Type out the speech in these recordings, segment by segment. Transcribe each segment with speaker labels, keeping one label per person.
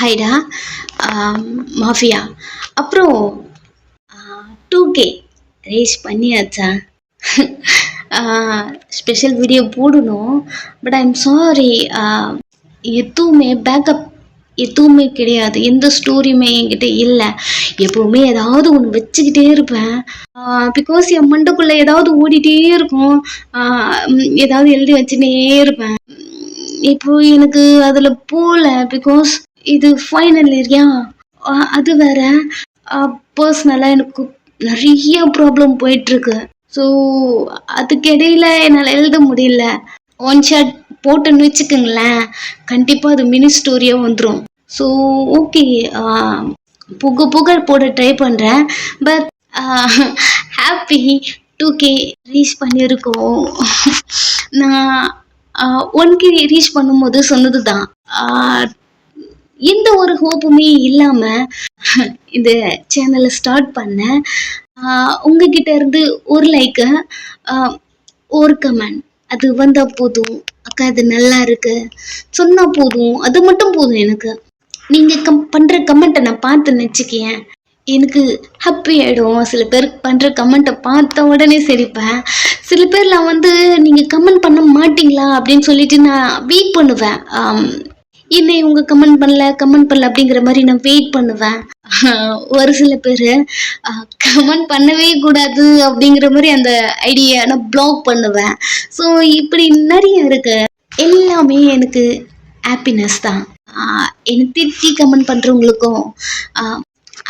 Speaker 1: ஹைடா mafia. அப்புறம் 2K race பண்ணியாச்சா? Special video போடணும். பட் ஐம் சாரி, எதுவுமே பேக்கப் எதுவுமே கிடையாது. எந்த ஸ்டோரியுமே என்கிட்ட இல்லை. எப்போவுமே ஏதாவது ஒன்று வச்சுக்கிட்டே இருப்பேன். பிகாஸ் என் மண்டைக்குள்ளே ஏதாவது ஓடிட்டே இருக்கும். ஏதாவது எழுதி வச்சுட்டே இருப்பேன். இப்போ எனக்கு அதில் போகல. பிகாஸ் இது ஃபைனல் இயர்யா. அது வேற பர்சனலாக எனக்கு நிறைய ப்ராப்ளம் போயிட்டுருக்கு. ஸோ அதுக்கிடையில் என்னால் எழுத முடியல. ஒன் ஷாட் போட்டுன்னு வச்சுக்கோங்களேன், கண்டிப்பாக அது மினி ஸ்டோரியாக வந்துடும். ஸோ ஓகே, புக புக போட ட்ரை பண்ணுறேன். பட் ஹாப்பி 2K ரீச் பண்ணியிருக்கோம். நான் 1K ரீச் பண்ணும்போது சொன்னது தான், எந்த ஒரு ஹோப்புமே இல்லாமல் இந்த சேனலை ஸ்டார்ட் பண்ணேன். உங்ககிட்ட இருந்து ஒரு லைக்கு, ஒரு கமெண்ட் அது வந்தால் போதும். அக்கா அது நல்லா இருக்கு சொன்னால் போதும், அது மட்டும் போதும் எனக்கு. நீங்கள் பண்ணுற கமெண்ட்டை நான் பார்த்துன்னு வச்சுக்கேன், எனக்கு ஹாப்பி ஆகிடும். சில பேர் பண்ணுற கமெண்ட்டை பார்த்த உடனே சிரிப்பேன். சில பேர்லாம் நீங்கள் கமெண்ட் பண்ண மாட்டிங்களா அப்படின்னு சொல்லிட்டு நான் வெயிட் பண்ணுவேன். என்ன இவங்க கமெண்ட் பண்ணல அப்படிங்கிற மாதிரி நான் வெயிட் பண்ணுவேன். ஒரு சில பேர் கமெண்ட் பண்ணவே கூடாது அப்படிங்கிற மாதிரி அந்த ஐடியா நான் பிளாக் பண்ணுவேன். ஸோ இப்படி நிறைய இருக்கு. எல்லாமே எனக்கு ஹாப்பினஸ் தான். எனக்கு திட்டி கமெண்ட் பண்ணுறவங்களுக்கும்,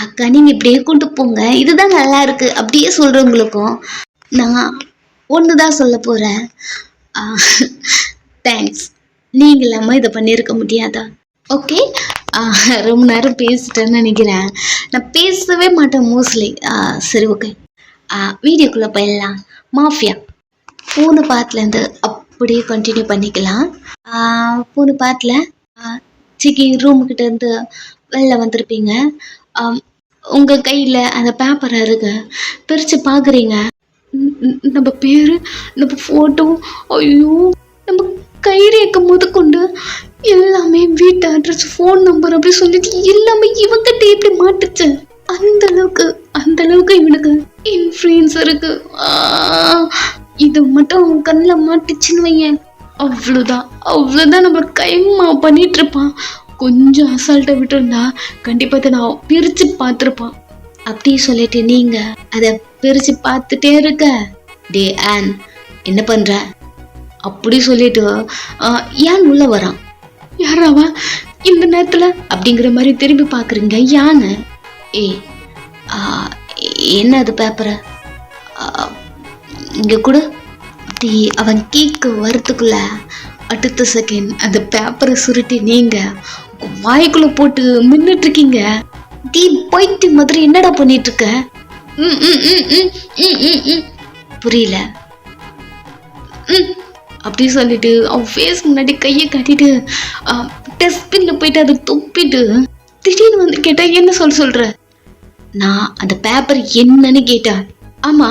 Speaker 1: அக்கா நீங்கள் இப்படியே கொண்டு போங்க இதுதான் நல்லா இருக்கு அப்படியே சொல்கிறவங்களுக்கும் நான் ஒன்று தான் சொல்ல போகிறேன், தேங்க்ஸ். நீங்கள் இல்லாமல் இதை பண்ணியிருக்க முடியாதா? ஓகே, ரொம்ப நேரம் பேசிட்டேன்னு நினைக்கிறேன். நான் பேசவே மாட்டேன் மோஸ்ட்லி. சரி ஓகே, வீடியோக்குள்ளே போயிடலாம். மாஃபியா போன பாட்டிலேருந்து அப்படியே கண்டினியூ பண்ணிக்கலாம். போன பாட்டில் சிக்கி ரூமுக்கிட்ட இருந்து வெளில வந்திருப்பீங்க. உங்கள் கையில் அந்த பேப்பரை இருக்கு, பிரித்து பார்க்குறீங்க. நம்ம பேர், நம்ம ஃபோட்டோ, ஐயோ நம்ம கைரேக்க முதற்கொண்டு எல்லாமே, வீட்டு அட்ரஸ், ஃபோன் நம்பர் அப்படி சொல்லிட்டு எல்லாமே இவங்கிட்ட எப்படி மாட்டுச்சு. அந்த அளவுக்கு இவனுக்கு இன்ஃப்ளூயன்ஸ் இருக்கு. இது மட்டும் அவன் கண்ணில் மாட்டுச்சுன்னு வையன், அவ்வளோதான் நம்ம கைமா பண்ணிட்டு இருப்பான். கொஞ்சம் அசால்ட்டை விட்டுருந்தா கண்டிப்பாக அதை நான் பிரித்து பார்த்துருப்பான். அப்படி சொல்லிட்டு நீங்கள் அதை பிரித்து பார்த்துட்டே இருக்க, டே ஆன் என்ன பண்ணுற அப்படி சொல்லிட்டு யான் உள்ள வரான். யாராவா இந்த நேரத்தில் அப்படிங்கிற மாதிரி திரும்பி பார்க்குறீங்க. யானை என்ன அது பேப்பரை இங்கே கூட அப்படி அவன் கேட்க வரத்துக்குள்ள அடுத்த செகண்ட் அந்த பேப்பரை சுருட்டி நீங்கள் வாய்க்குள்ளே போட்டு மின்னுட்டு இருக்கீங்க. டீ போயிட்டு மாதிரி என்னடா பண்ணிட்டு இருக்க? புரியல அப்படி சொல்லிட்டு அவன் ஃபேஸ் முன்னாடி கையை கட்டிட்டு டஸ்ட்பின்ல போயிட்டு அதை துப்பிட்டு திடீர்னு கேட்டா என்ன சொல்ற? நான் அந்த பேப்பர் என்னன்னு கேட்டேன். ஆமா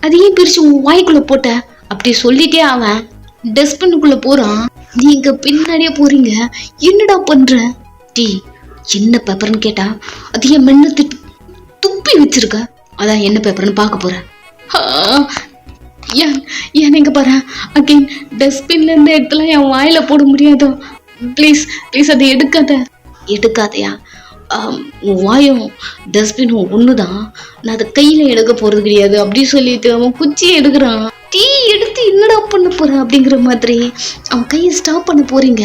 Speaker 1: அது ஏன் பிரிச்சு உன் வாய்க்குள்ள போட்ட அப்படி சொல்லிட்டே அவன் டஸ்ட்பின்னுக்குள்ள போறான். நீங்க பின்னாடியே போறீங்க. என்னடா பண்ற? டீ என்ன பேப்பர்னு கேட்டா அது ஏன் மென்னு துப்பி வச்சிருக்க, அதான் என்ன பேப்பர்னு பார்க்க போறேன். ஏன் எங்க பாரு அகைன் டஸ்ட்பின்ல இருந்து எடுத்துலாம் என் வாயில போட முடியாதோ. ப்ளீஸ் அதை எடுக்காதையா. உன் வாயும் டஸ்ட்பினும் ஒண்ணுதான், நான் அதை கையில எடுக்க போறது கிடையாது அப்படி சொல்லிட்டு அவன் குச்சியை எடுக்கிறான். டீ எடுத்து என்னடா பண்ண போற அப்படிங்கிற மாதிரி அவன் கையை ஸ்டாப் பண்ண போறீங்க.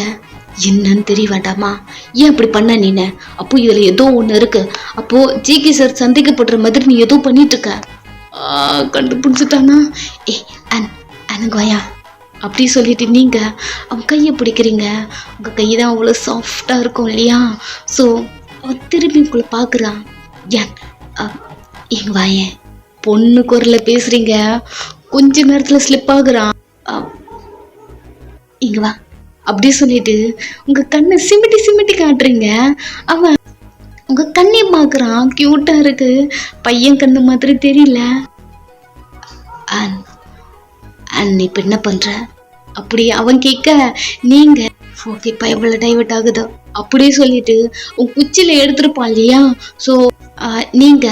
Speaker 1: என்னன்னு தெரிய வேண்டாமா? ஏன் அப்படி பண்ண நீன? அப்போ இதுல ஏதோ ஒண்ணு இருக்கு. அப்போ ஜிகே சார் சந்தேகப்படுற மாதிரி நீ ஏதோ பண்ணிட்டு இருக்க. கண்டுபிடிச்சிட்டானா? அனங்கோயா அப்படி சொல்லிட்டு நீங்க அவன் கையை பிடிக்கிறீங்க. உங்க கை தான் அவ்வளோ சாஃப்டா இருக்கும் இல்லையா? ஸோ அவன் திரும்பி உங்களை பார்க்குறான். எங்க வாயன் பொண்ணு குரல்ல பேசுறீங்க. கொஞ்ச நேரத்துல ஸ்லிப் ஆகுறான். இங்க வா அப்படி சொல்லிட்டு உங்க கண்ணை சிமிட்டி காட்டுறீங்க. அவன் உங்க கண்ணை பார்க்குறான். கியூட்டா இருக்கு, பையன் கண்ணு மாதிரி தெரியல. இப்ப என்ன பண்ற அப்படி அவன் கேட்க நீங்க ஓகே பைபிள்ல டைவர்ட் ஆகுது அப்படியே சொல்லிட்டு உன் குச்சியில எடுத்திருப்பான் இல்லையா. ஸோ நீங்க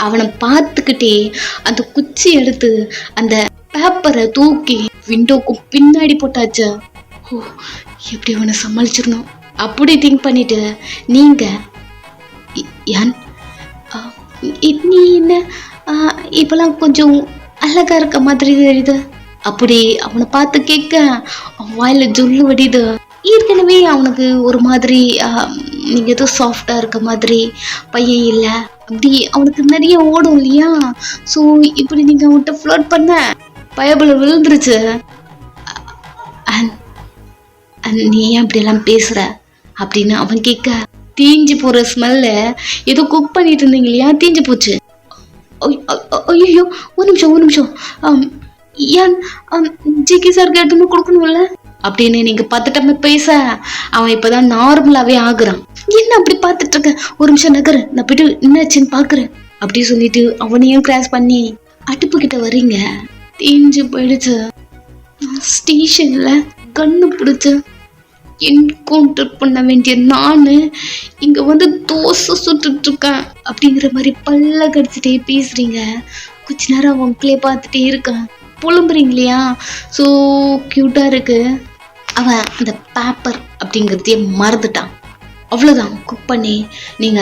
Speaker 1: அவனை பார்த்துக்கிட்டே அந்த குச்சி எடுத்து அந்த பேப்பரை தூக்கி விண்டோக்கு பின்னாடி போட்டாச்சு. ஓ எப்படி அவனை சமாளிச்சிடணும் அப்படி திங்க் பண்ணிட்டு நீங்க யான் நீ என்ன இப்பெல்லாம் கொஞ்சம் அழகா இருக்க மாதிரி தெரியுது அப்படி அவனை பார்த்து கேட்க வாயில ஜொல்லு வடிது. ஏற்கனவே அவனுக்கு ஒரு மாதிரி நீங்க ஏதோ சாஃப்டா இருக்க மாதிரி பையன் இல்லை அப்படி அவனுக்கு நிறைய ஓடும் இல்லையா. ஸோ இப்படி நீங்க அவன்கிட்ட ஃப்ளோட் பண்ண பயபுல விழுந்துருச்சு. நீ ஏன் அப்படி எல்லாம் பேசுற அப்படின்னு அவன் கேட்க தீஞ்சு போற ஸ்மெல்ல ஏதோ குக் பண்ணிட்டு இருந்தீங்க இல்லையா தீஞ்சு போச்சு. ஐயோ ஒரு நிமிஷம் ஏன் ஜிகி சார் எதுவுமே கொடுக்கணும்ல அப்படின்னு நீங்க பார்த்துட்டமே பேச அவன் இப்பதான் நார்மலாவே ஆகுறான். என்ன அப்படி பார்த்துட்டு இருக்க ஒரு நிமிஷம் நகரு நான் போயிட்டு என்னாச்சுன்னு பாக்குறேன் அப்படி சொல்லிட்டு அவனையும் கிராஸ் பண்ணி அடுப்பு கிட்ட வரீங்க. தீஞ்சு போயிடுச்சு. ஸ்டேஷன்ல கண்ணு பிடிச்சு என்கவுண்டர் பண்ண வேண்டிய நானு இங்க வந்து தோசை சுட்டுட்டு இருக்கேன் அப்படிங்கிற மாதிரி பல்ல கடிச்சிட்டே பேசுறீங்க. கொஞ்ச நேரம் அவங்களே பார்த்துட்டே இருக்கான் புலம்புறீங்க இல்லையா. ஸோ கியூட்டா இருக்கு. அவன் அந்த பேப்பர் அப்படிங்கிறதையே மறந்துட்டான். அவ்வளோதான் குக் பண்ணி நீங்க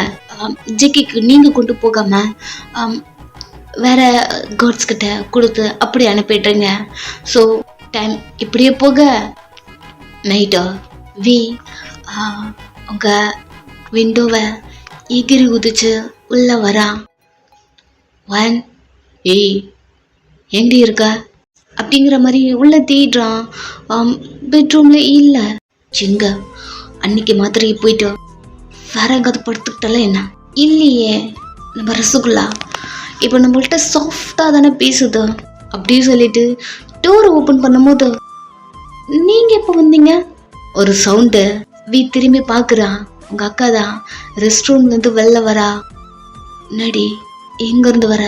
Speaker 1: ஜிக்கிக்கு நீங்க கொண்டு போகாம வேற கார்ட்ஸ் கிட்ட கொடுத்து அப்படி அனுப்பிடுறீங்க. ஸோ டைம் இப்படியே போக நைட்டு வி உங்க விண்டோவை எகிரி குதிச்சு உள்ள வரா. ஏய் எங்க இருக்க அப்படிங்கிற மாதிரி உள்ள தேடுறான். பெட்ரூம்ல இல்லை. எங்க அன்னைக்கு மாதிரி போயிட்டு வேற எங்காவது படுத்துக்கிட்டால என்ன இல்லையே. நம்ம ரசகுல்லா இப்போ நம்மள்கிட்ட சாஃப்டா தானே பேசுது அப்படின்னு சொல்லிட்டு டோர் ஓப்பன் பண்ணும்போது நீங்க எப்போ வந்தீங்க ஒரு சவுண்டு. வீ திரும்பி பாக்குறான். உங்க அக்கா தான் ரெஸ்ட் ரூம்ல இருந்து வெளில வரா. நடி எங்க இருந்து வர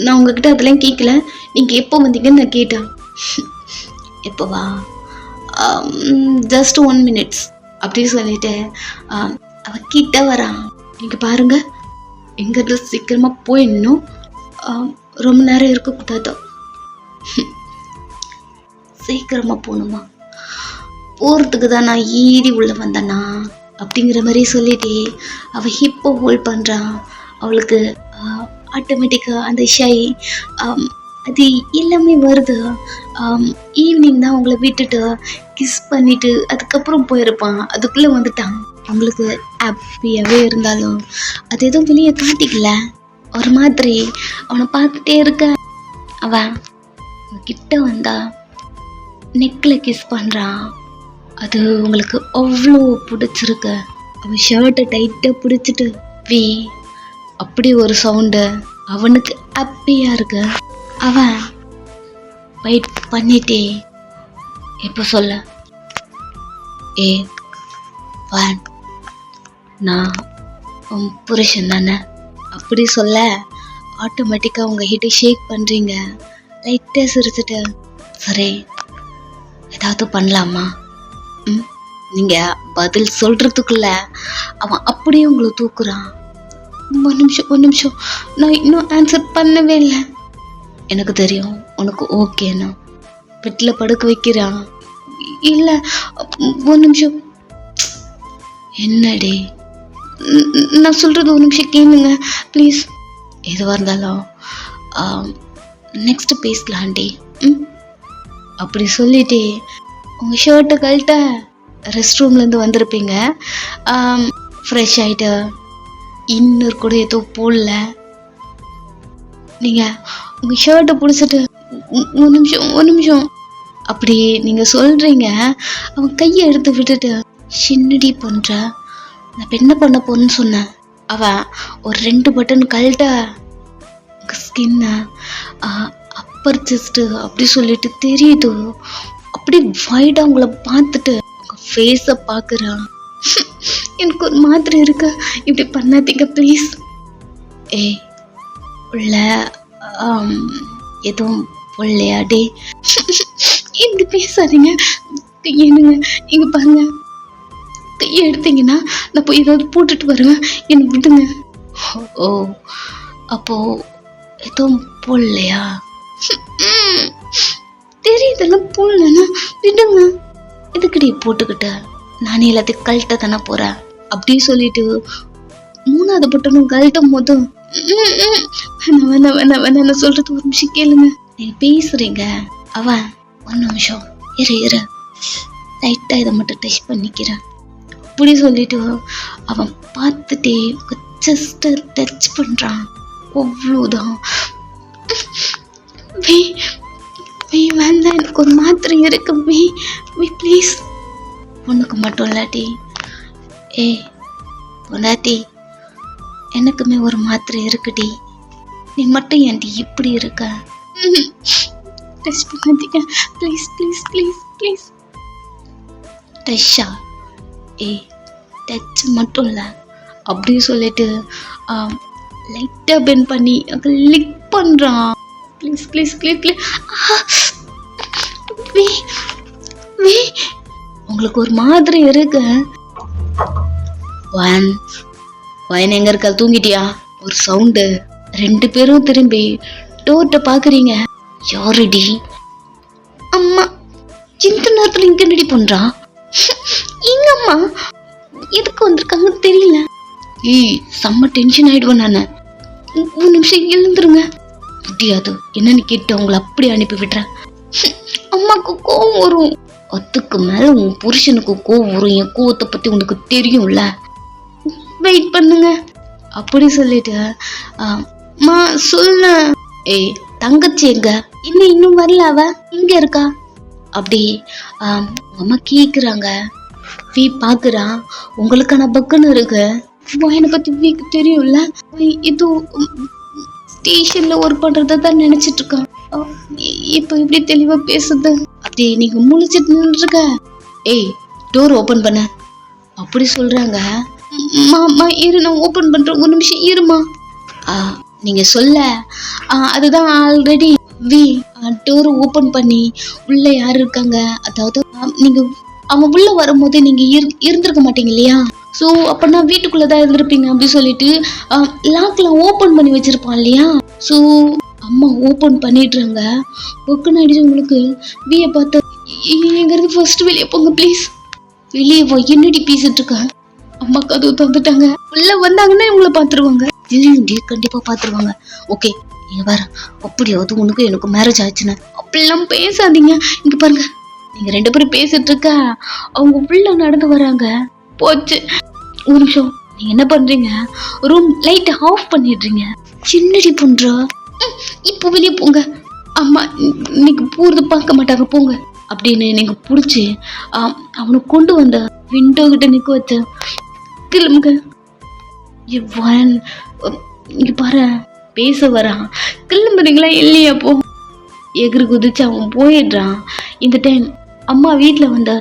Speaker 1: நான் உங்ககிட்ட அதெல்லாம் கேட்கல நீங்க எப்போ வந்தீங்கன்னு நான் கேட்டேன். எப்போவா ஜஸ்ட் 1 minute அப்படின்னு சொல்லிட்டு அவ கிட்ட வரான். நீங்க பாருங்க எங்கிட்ட சீக்கிரமா போயிடணும் ரொம்ப நேரம் இருக்கக்கூடாது. சீக்கிரமா போகணுமா போறதுக்கு தான் நான் ஏறி உள்ள வந்தேனா அப்படிங்கிற மாதிரி சொல்லிட்டு அவ ஹிப்பை ஹோல்ட் பண்றான். அவளுக்கு ஆட்டோமேட்டிக்கா அந்த ஷை அது எல்லாமே வருது. ஈவினிங் தான் அவங்கள விட்டுட்டு கிஸ் பண்ணிட்டு அதுக்கப்புறம் போயிருப்பான். அதுக்குள்ள வந்துட்டான். அவங்களுக்கு ஹாப்பியாவே இருந்தாலும் அது எதுவும் வெளியே காட்டிக்கல. ஒரு மாதிரி அவனை பார்த்துட்டே இருக்க அவன் கிட்ட வந்தா நெக்ல கிஸ் பண்றான். அது உங்களுக்கு அவ்வளோ பிடிச்சிருக்கு. அவன் ஷர்ட்டை டைட்டாக பிடிச்சிட்டு வி அப்படி ஒரு சவுண்டு. அவனுக்கு ஹாப்பியா இருக்கு. அவன் வெயிட் பண்ணிட்டே எப்போ சொல்ல நான் உன் புருஷன் தானே அப்படி சொல்ல ஆட்டோமேட்டிக்காக உங்கள் ஹிட்டை ஷேக் பண்ணுறீங்க. லைட்டாக சிரிச்சுட்டு சரி ஏதாவது பண்ணலாமா நீங்க பதில் சொல்றதுக்குள்ள அவன் அப்படியே உங்களை தூக்குறான். ஒரு நிமிஷம் நான் இன்னும் ஆன்சர் பண்ணவே இல்லை. எனக்கு தெரியும் உனக்கு ஓகேண்ணா. பெட்டில் படுக்க வைக்கிறான். இல்லை ஒரு நிமிஷம் என்னடி நான் சொல்றது ஒரு நிமிஷம் கேளுங்க ப்ளீஸ். எதுவாக இருந்தாலும் நெக்ஸ்ட் பேசலாம் ஆண்டி அப்படி சொல்லிட்டு உங்க ஷர்ட்டை கழட்ட ரெஸ்ட் ரூம்லேருந்து வந்திருப்பீங்க. ஃப்ரெஷ் ஆகிட்டு இன்னொரு கூட ஏதோ போடல. நீங்கள் உங்கள் ஷர்ட்டை பிடிச்சிட்டு ஒரு நிமிஷம் அப்படி நீங்கள் சொல்கிறீங்க. அவன் கையை எடுத்து விட்டுட்டு சின்னடி பண்ணுற நான் என்ன பண்ண போன்னு சொன்னேன். அவன் ஒரு 2 பட்டன் கழட்ட உங்கள் ஸ்கின்னை அப்பர் செஸ்ட்டு அப்படி சொல்லிட்டு தெரியுது. அப்படி வைடாக உங்களை பார்த்துட்டு உங்கள் ஃபேஸை பார்க்குறான். எனக்கு ஒரு மாதிரி இருக்கு. இப்படி பண்ணாதீங்க ப்ளீஸ். உள்ள எதுவும் பொல்லையாடே இப்படி பேசாதீங்க கையெடுங்க, இங்க பாருங்க. கையை எடுத்தீங்கன்னா நான் போய் ஏதாவது போட்டுட்டு வருவேன், என்ன விடுங்க. ஓ, அப்போ எதுவும் போடலையா? தெரியுதெல்லாம் போடலன்னா விடுங்க. எதுக்கடி போட்டுக்கிட்ட, நானே எல்லாத்தையும் கழட்ட தானே போறேன். அப்படி சொல்லிட்டு 3வது பட்டனும் கழட்டும் போதும் வேணா சொல்றது ஒரு நிமிஷம் கேளுங்க. நீங்க பேசுறீங்க. அவன் ஒரு நிமிஷம் இரு லைட்டா இதை மட்டும் டச் பண்ணிக்கிறேன் அப்படி சொல்லிட்டு அவன் பார்த்துட்டே ஜஸ்ட் டச் பண்றான். அவ்வளோதான். வேண்டாம், எனக்கு ஒரு மாத்திரை இருக்கு. ப்ளீஸ். உனக்கு மட்டும் இல்லாட்டி பொண்டாட்டி எனக்குமே ஒரு மாத்திரை இருக்குடி. நீ மட்டும் ஏன்டி இப்படி இருக்க? டச் பண்ணாதீங்க ப்ளீஸ் ப்ளீஸ் ப்ளீஸ் ப்ளீஸ். டச்சா? டச் மட்டும் இல்லை, அப்படி சொல்லிட்டு லைட்டாக பெண்ட் பண்ணி லிக் பண்ணுறான். Please please please please. உங்களுக்கு ஒரு மாதிரி இருக்கு. வயன் எங்க இருக்கா? தூங்கிட்டியா? ஒரு சவுண்டு. 2 பேரும் திரும்பி டோர்ட்ட பாக்குறீங்க. யாருடி? அம்மா. இந்த நேரத்துல இங்க என்னடி பண்றா? எங்க அம்மா எதுக்கு வந்திருக்காங்கன்னு தெரியல. செம்ம டென்ஷன் ஆயிடுவேன் நானு. ஒரு நிமிஷம் எழுந்துருங்க. முடியாது, என்னன்னு கேட்டு அவங்களை அப்படி அனுப்பி விடுறேன். அம்மாக்கு கோவம் வரும். அதுக்கு மேல உன் புருஷனுக்கு கோவம் வரும். என் கோவத்தை பத்தி உனக்கு தெரியும்ல. வெயிட் பண்ணுங்க அப்படி சொல்லிட்டு மா சொல்ல. தங்கச்சி எங்க? இன்னும் வரல, அவ இங்க இருக்கா. அப்படி அம்மா கேக்குறாங்க. வீ பாக்குறா. உங்களுக்கான பக்குன்னு இருக்கு. என்னை பத்தி வீக்கு தெரியும்ல. இது ஸ்டேஷன்ல ஒர்க் பண்றதான் நினைச்சிட்டு இருக்கான். இப்ப இப்படி தெளிவா பேசுது. அப்படி நீங்க முழிச்சிட்டு நின்றுருக்க. டோர் ஓபன் பண்ண அப்படி சொல்றாங்க. மாமா இரு, நான் ஓபன் பண்றேன், ஒரு நிமிஷம் இருமா. நீங்க சொல்ல அதுதான் ஆல்ரெடி டோர் ஓபன் பண்ணி உள்ள யாரு இருக்காங்க, அதாவது நீங்க அவன் உள்ள வரும்போது நீங்க இருந்திருக்க மாட்டீங்க இல்லையா. ஸோ அப்ப நான் வீட்டுக்குள்ளதான் இருந்திருப்பீங்க அப்படி சொல்லிட்டு லாக்ல ஓபன் பண்ணி வச்சிருப்பான் இல்லையா. ஸோ அம்மா ஓபன் பண்ணிடுறாங்க. ஒக்குன்னு ஆயிடுச்சு உங்களுக்கு. வீயை பார்த்து எங்கிறது ஃபர்ஸ்ட் வெளியே போங்க ப்ளீஸ். வெளியே போ. என்னடி பேசிட்டு இருக்க? அம்மா கதவு தந்துட்டாங்க. உள்ள வந்தாங்கன்னா இவங்கள பாத்துருவாங்க. கண்டிப்பா பாத்துருவாங்க. ஓகே, நீங்க வேற அப்படியாவது உனக்கு எனக்கு மேரேஜ் ஆயிடுச்சுன்னு அப்படிலாம் பேசாதீங்க. இங்க பாருங்க, நீங்க 2 பேரும் பேசிட்டு இருக்க, அவங்க உள்ள நடந்து வராங்க. போச்சு. ஒரு நிமிஷம், நீங்க என்ன பண்றீங்க? ரூம் லைட் ஆஃப் பண்ணிடுறீங்க. சின்னடி பண்றா. இப்போ வெளியே போங்க. அம்மா இன்னைக்கு போறது பார்க்க மாட்டாங்க, போங்க அப்படின்னு நீங்க புடிச்சு அவனை கொண்டு வந்த விண்டோ கிட்ட நிக்க வச்ச. கிளம்புங்க. இங்க பாரு, பேச வரான். கிளம்புறீங்களா இல்லையா? போ. எகிரி குதிச்சு அவன் போயிடுறான். இந்த டைம் அம்மா வீட்டுல வந்த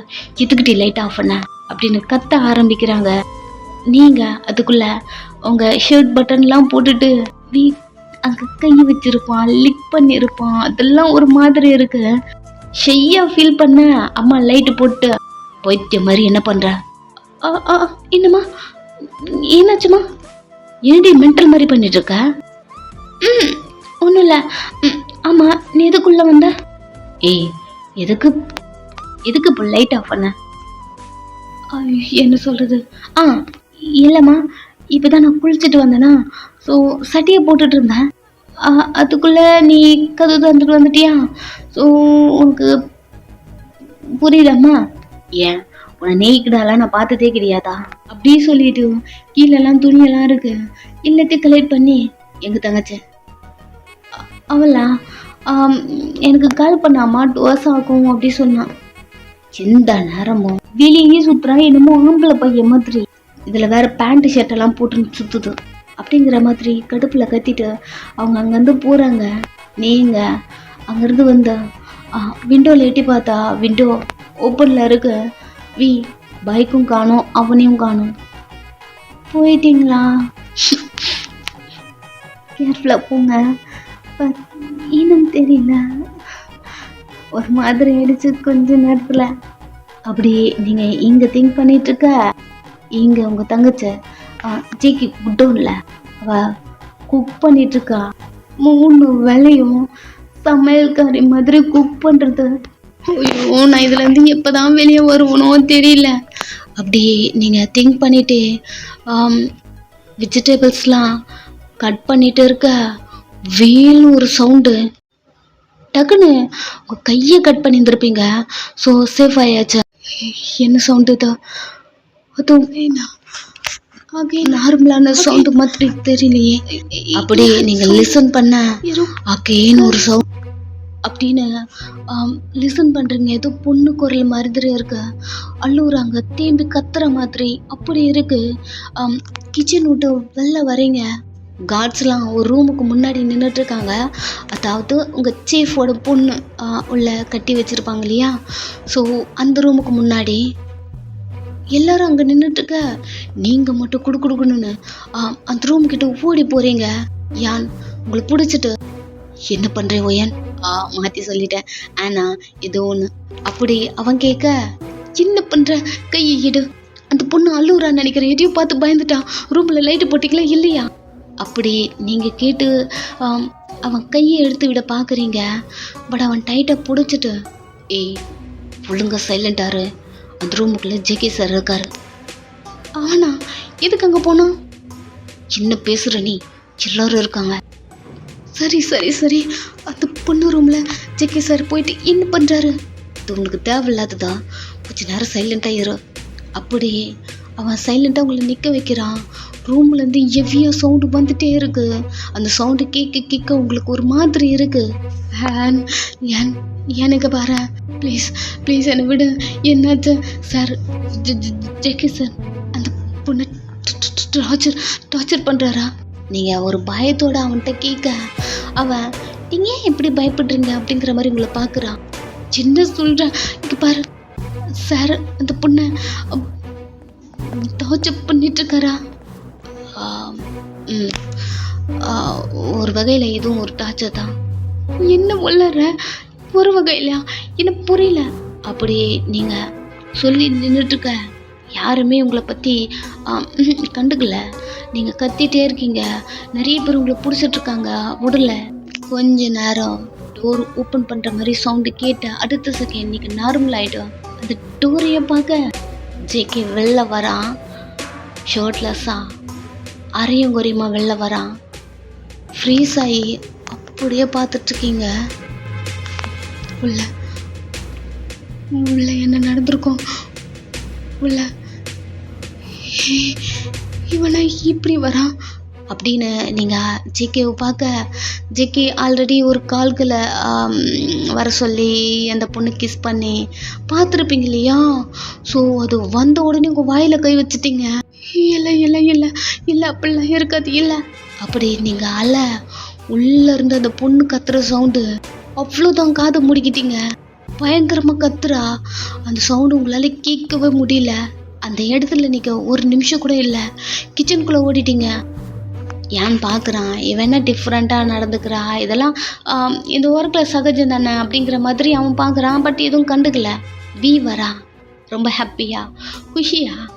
Speaker 1: எதுக்கிட்டே லைட் ஆஃப் பண்ண அப்படின்னு கத்த ஆரம்பிக்கிறாங்க. நீங்க அதுக்குள்ள உங்க ஷர்ட் பட்டன் எல்லாம் போட்டுட்டு அங்க கை வச்சிருப்பான், லிக் பண்ணி இருப்பான். அதெல்லாம் ஒரு மாதிரி இருக்கு. ஷையா ஃபீல் பண்ண அம்மா லைட்டு போட்டு போயிட்ட மாதிரி என்ன பண்ற? என்னம்மா என்னாச்சுமா? ஏன்டி மென்டல் மாதிரி பண்ணிட்டு இருக்க? ஒன்றும் இல்லை. ஆமா, நீ எதுக்குள்ள வந்த? எதுக்கு இப்போ லைட் ஆஃப் பண்ண? என்ன சொல்றது? இல்லைம்மா, இப்போதான் நான் குளிச்சுட்டு வந்தேனா, ஸோ சட்டியை போட்டுட்டு இருந்தேன். அதுக்குள்ள நீ கதவு தந்துட்டு வந்துட்டியா? ஸோ உனக்கு புரியுதாம்மா? ஏன் உன்னை நெய்க்கிடாலாம் நான் பார்த்ததே கிடையாதா? அப்படி சொல்லிட்டு கீழெல்லாம் துணியெல்லாம் இருக்கு, எல்லாத்தையும் கலெக்ட் பண்ணி எங்க தங்கச்சி அவளா எனக்கு கால் பண்ணாமா, டோஸ் ஆகும் அப்படி சொன்னான். எந்த நேரமும் வெளியே சுத்துறா, என்னமோ ஆம்பளை பையன் மாதிரி. இதுல வேற பேண்ட் ஷர்ட் எல்லாம் போட்டு சுத்துது அப்படிங்கிற மாதிரி கடுப்புல கத்திட்டு அவங்க அங்கிருந்து போறாங்க. நீங்க அங்கிருந்து வந்த விண்டோல எட்டி பார்த்தா விண்டோ ஓப்பன்ல இருக்கு. பைக்கும் காணும், அவனையும் காணும். போயிட்டீங்களா? கேர்ஃபுல்லா போங்க. இன்னும் தெரியல, ஒரு மாதிரி ஆயிடுச்சு கொஞ்ச நேரத்துல. அப்படி நீங்கள் இங்கே திங்க் பண்ணிட்டு இருக்க, இங்கே உங்கள் தங்கச்சி ஜேக்கி குட்டோன்ல அவள் குக் பண்ணிட்டு இருக்கா. 3 வேளையும் சமையல்காரி மாதிரி குக் பண்ணுறது. ஐயோ, நான் இதுலேருந்து எப்போ தான் வெளியே வருவனோ தெரியல. அப்படி நீங்கள் திங்க் பண்ணிட்டு வெஜிடபிள்ஸ்லாம் கட் பண்ணிட்டு இருக்க, வேல்னு ஒரு சவுண்டு. டக்குன்னு உங்கள் கையை கட் பண்ணியிருந்துருப்பீங்க. ஸோ சேஃப் ஆயாச்சு. என்ன சவுண்டு தான்? அதுவும் நார்மலான சவுண்டு மாதிரி தெரியலையே. அப்படி நீங்கள் லிசன் பண்ண அகெயின் ஒரு சவுண்ட் அப்படின்னு லிசன் பண்ணுறீங்க. ஏதோ பொண்ணு குரல் மாதிரி இருக்கு. அழுகுறாங்க, தேம்பி கத்துற மாதிரி அப்படி இருக்கு. கிச்சன் விட்டு வெளில வரீங்க. கார்ட்ஸ்லாம் ஒரு ரூமுக்கு முன்னாடி நின்றுட்டுருக்காங்க. அதாவது உங்கள் சீஃபோட பொண்ணு உள்ள கட்டி வச்சுருப்பாங்க இல்லையா, ஸோ அந்த ரூமுக்கு முன்னாடி எல்லாரும் அங்கே நின்றுட்டுருக்க. நீங்கள் மட்டும் கொடுக்கணுன்னு அந்த ரூம்கிட்ட ஓடி போகிறீங்க. யான் உங்களை பிடிச்சிட்டு என்ன பண்ணுறேன் ஒயன் மாற்றி சொல்லிட்டேன் ஆனா ஏதோ ஒன்று அப்படி அவன் கேட்க, என்ன பண்ணுற, கையை எடு. அந்த பொண்ணு அழுகுறான்னு நினைக்கிறேன், எதையும் பார்த்து பயந்துட்டான். ரூமில் லைட்டு போட்டிக்கலாம் இல்லையா? அப்படி நீங்கள் கேட்டு அவன் கையை எடுத்து விட பார்க்குறீங்க. பட் அவன் டைட்டாக பிடிச்சிட்டு, ஏய் ஒழுங்கா சைலண்டாரு, அந்த ரூமுக்குள்ளே ஜேகே சார் இருக்காரு. ஆனா எதுக்கு அங்கே போனோம்? என்ன பேசுகிற நீ, எல்லாரும் இருக்காங்க. சரி சரி சரி, அந்த பொண்ணு ரூமில் ஜேகே சார் போயிட்டு என்ன பண்ணுறாரு? அது உனக்கு தேவையில்லாததா, கொஞ்ச நேரம் சைலண்ட்டாக இரு. அப்படி அவன் சைலண்ட்டாக உங்களை நிற்க வைக்கிறான். ரூம்லேருந்து எவ்வியோ சவுண்டு வந்துட்டே இருக்கு. அந்த சவுண்டு கேட்க உங்களுக்கு ஒரு மாதிரி இருக்கு. எனக்கு பாரு, ப்ளீஸ் ப்ளீஸ் என்னை விடு. என்னாச்சு சார்? ஜேகே சார் அந்த பொண்ணை டார்ச்சர் பண்ணுறாரா? நீங்கள் ஒரு பயத்தோடு அவன்கிட்ட கேட்க, அவன் நீங்கள் ஏன் எப்படி பயப்படுறீங்க அப்படிங்கிற மாதிரி உங்களை பார்க்குறான். சின்ன சொல்கிறேன், இங்கே பாரு சார், அந்த பொண்ணை டார்ச்சர் பண்ணிட்டுருக்காரா? ஒரு வகையில் இதுவும் ஒரு டார்ச்சர் தான். என்ன உள்ளற ஒரு வகையில எனக்கு புரியல. அப்படி நீங்கள் சொல்லி நின்றுட்டுருக்க, யாருமே உங்களை பற்றி கண்டுக்கல. நீங்கள் கத்திட்டே இருக்கீங்க. நிறைய பேர் உங்களை பிடிச்சிட்ருக்காங்க. விடல. கொஞ்ச நேரம் டோர் ஓப்பன் பண்ணுற மாதிரி சவுண்டு கேட்ட அடுத்த செகண்ட் நீங்கள் நார்மல் ஆகிடும். அந்த டோரையை பார்க்க ஜேகே வெளில வரான். ஷர்ட்லெஸ்ஸாக அரையும் குறையுமா வெளில வரான். ஃப்ரீஸ் ஆகி அப்படியே பார்த்துட்ருக்கீங்க. உள்ள என்ன நடந்திருக்கும்? உள்ள இவனை இப்படி வரான் அப்படின்னு நீங்கள் ஜேகேவை பார்க்க, ஜேகே ஆல்ரெடி ஒரு கால்களை வர சொல்லி அந்த பொண்ணு கிஸ் பண்ணி பார்த்துருப்பீங்க இல்லையா? ஸோ அது வந்த உடனே உங்கள் வாயில் கை வச்சுட்டீங்க. இல்லை இல்லை இல்லை இல்லை அப்படிலாம் இருக்காது இல்லை. அப்படி நீங்கள் உள்ளே இருந்து அந்த பொண்ணு கத்துற சவுண்டு அவ்வளோதான் காதை முடிக்கிட்டீங்க. பயங்கரமாக கத்துறா. அந்த சவுண்டு உங்களால் கேட்கவே முடியல. அந்த இடத்துல நீங்கள் ஒரு நிமிஷம் கூட இல்லை, கிச்சனுக்குள்ளே ஓடிட்டீங்க. ஏன்னு பார்க்குறான், இவன் என்ன டிஃப்ரெண்ட்டாக நடந்துக்கிறா, இதெல்லாம் இந்த ஒர்க்கில் சகஜம் தானே அப்படிங்கிற மாதிரி அவன் பார்க்குறான். பட் எதுவும் கண்டுக்கல. வி வரா ரொம்ப ஹாப்பியாக குஷியாக.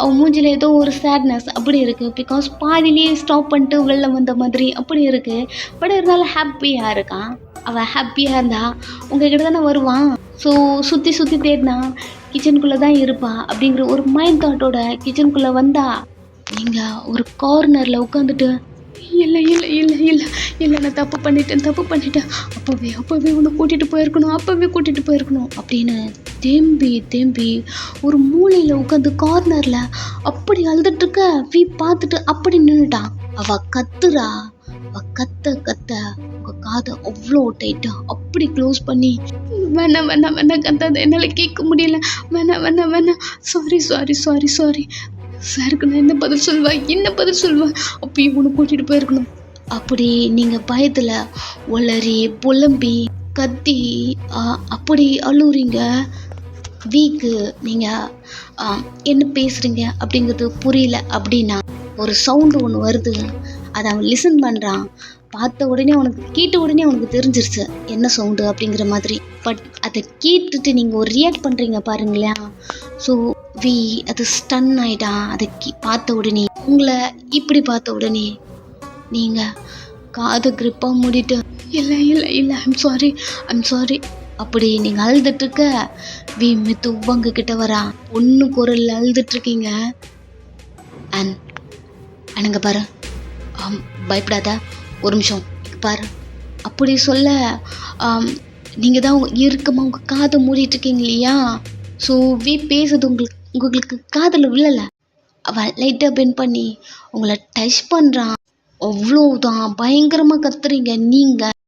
Speaker 1: அவன் மூஞ்சில் ஏதோ ஒரு சேட்னஸ் அப்படி இருக்குது. பிகாஸ் பாதிலேயே ஸ்டாப் பண்ணிட்டு வெளில வந்த மாதிரி அப்படி இருக்குது. பட் இருந்தாலும் ஹாப்பியாக இருக்கான். அவன் ஹாப்பியாக இருந்தா உங்ககிட்ட தானே வருவான். ஸோ சுற்றி சுற்றி தேடினா கிச்சனுக்குள்ளே தான் இருப்பான் அப்படிங்கிற ஒரு மைண்ட் தாட்டோட கிச்சனுக்குள்ளே வந்தா, நீங்கள் ஒரு கார்னரில் உட்காந்துட்டு, இல்லை இல்லை இல்லை இல்லை இல்லை நான் தப்பு பண்ணிட்டேன், அப்போவே உன்னை கூட்டிகிட்டு போயிருக்கணும் அப்படின்னு தேம்பி ஒரு மூலையில் உட்காந்து கார்னரில் அப்படி அழுதுட்டுருக்க வி பார்த்துட்டு அப்படி நின்றுட்டான். அவள் கத்துறா. கத்த உங்கள் காதை அவ்வளோ டைட்டாக அப்படி க்ளோஸ் பண்ணி, வேணாம் கத்தாத, என்னால் கேட்க முடியல, வேணாம் சாரி சாருக்கு நான் என்ன பதில் சொல்வேன், அப்பயும் உன்னை கூட்டிகிட்டு போயிருக்கணும். அப்படி நீங்கள் பயத்தில் ஒளறி புலம்பி கத்தி அப்படி அழுவுறீங்க. வீக்கு நீங்கள் என்ன பேசுகிறீங்க அப்படிங்கிறது புரியல. அப்படின்னா ஒரு சவுண்டு ஒன்று வருது, அதை அவன் லிசன் பண்ணுறான். பார்த்த உடனே கேட்ட உடனே அவனுக்கு தெரிஞ்சிருச்சு என்ன சவுண்டு அப்படிங்கிற மாதிரி. பட் அதை கேட்டுட்டு நீங்கள் ஒரு ரியாக்ட் பண்ணுறீங்க பாருங்களேன். ஸோ அது ஸ்டன் ஆகிட்டா. அதை பார்த்த உடனே, உங்களை இப்படி பார்த்த உடனே நீங்கள் காது கிரிப்பாக மூடிட்டு இல்லை இல்லை இல்லை ஐம் சாரி அப்படி நீங்கள் அழுதுட்ருக்க மெதுவாங்க கிட்ட வரா. பொண்ணு குரல் அழுதுட்ருக்கீங்க. அண்ட் எனக்கு பாரு, பயப்படாத, ஒரு நிமிஷம் பாரு அப்படி சொல்ல, நீங்கள் தான் இறுக்கமாக உங்கள் காதை மூடிட்டு இருக்கீங்க இல்லையா. ஸோ பேசுறது உங்களுக்கு காதில் விழலை. அவள் லைட்டாக பெண்ட் பண்ணி உங்களை டச் பண்ணுறான். அவ்வளோதான், பயங்கரமாக கத்துறீங்க நீங்கள்.